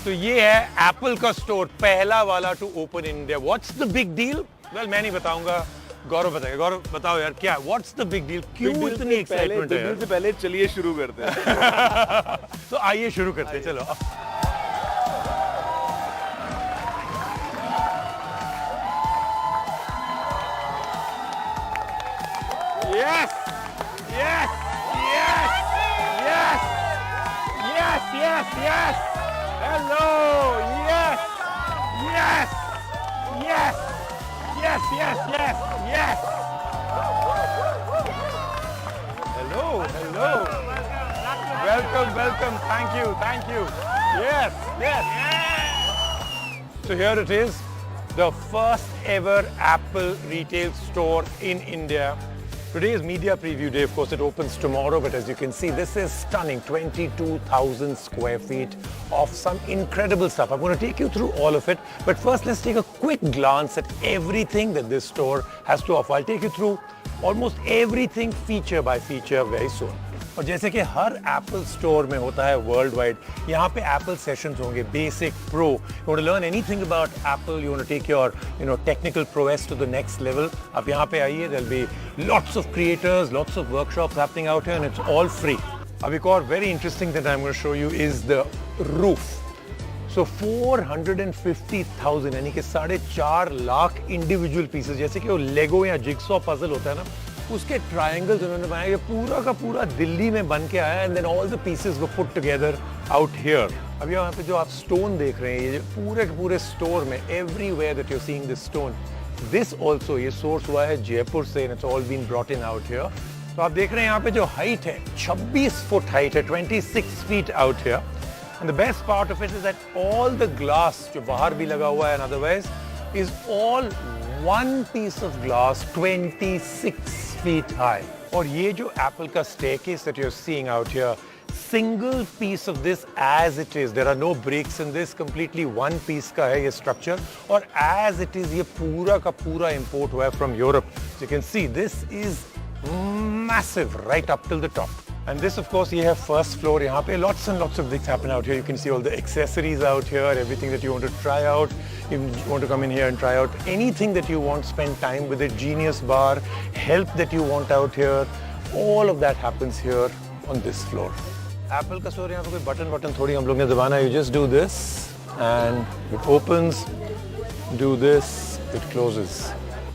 तो ये है एप्पल का स्टोर, पहला वाला to open in India. What's the big deal? Well मैं नहीं बताऊंगा, गौरव बताएगा. गौरव बताओ यार, क्या व्हाट्स द बिग डील? क्यों इतनी एक्साइटमेंट है? से पहले चलिए शुरू करते हैं. तो आइए शुरू करते हैं, चलो. Yes! Yes! Yes! Yes! Yes! Yes! Yes! Hello! Yes! Yes! Yes! Yes! Yes! Yes! Yes! Hello! Hello! Welcome! Welcome! Thank you! Thank you! Yes! Yes! So here it is, the first ever Apple retail store in India. Today is media preview day. Of course, it opens tomorrow, but as you can see, this is stunning. 22,000 square feet of some incredible stuff. I'm going to take you through all of it. But first, let's take a quick glance at everything that this store has to offer. I'll take you through almost everything feature by feature very soon. और जैसे कि हर Apple store में होता है world wide, यहाँ पे Apple sessions होंगे, basic, pro. You want to learn anything about Apple, you want to take your technical prowess to the next level. आप यहाँ पे आइए, there will be lots of creators, lots of workshops happening out here, and it's all free. अब एक और very interesting thing I am going to show you is the roof. So 450,000 यानी कि 4.5 lakh individual pieces, जैसे कि वो लेगो या jigsaw puzzle होता है ना, उसके ट्रायंगल्स उन्होंने बनाए. ये पूरा का पूरा दिल्ली में बन के आया, and then all the pieces were put together out here. अब यहाँ पे जो आप स्टोन देख रहे हैं, ये पूरे के पूरे स्टोर में everywhere that you are seeing this stone, this also ये सोर्स हुआ है जयपुर से, and it's all been brought in out here. तो आप देख रहे हैं यहाँ पे जो हाइट है, 26 फुट हाइट है, 26 feet out here. And the best part of it is that all the glass जो बाहर भी लगा हुआ है and otherwise is all one piece of glass 26 feet high. और ये जो Apple का staircase that you're seeing out here, single piece of this as it is. There are no breaks in this. Completely one piece का है ये structure. और as it is ये पूरा का पूरा import हुआ है from Europe. So you can see this is massive right up till the top. And this, of course, you have first floor. यहाँ पे lots and lots of things happen out here. You can see all the accessories out here, everything that you want to try out. You want to come in here and try out anything that you want, spend time with it. Genius bar, help that you want out here. All of that happens here on this floor. Apple का store यहाँ पे कोई button थोड़ी हम लोग ने दबाना है. You just do this and it opens. Do this, it closes.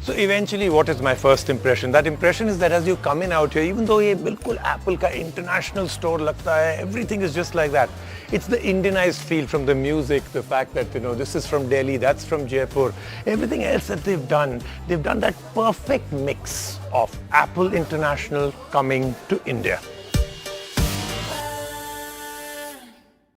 So eventually, what is my first impression? That impression is that as you come in out here, even though ये बिल्कुल Apple का international store लगता है, everything is just like that. It's the Indianized feel from the music, the fact that this is from Delhi, that's from Jaipur. Everything else that they've done that perfect mix of Apple International coming to India.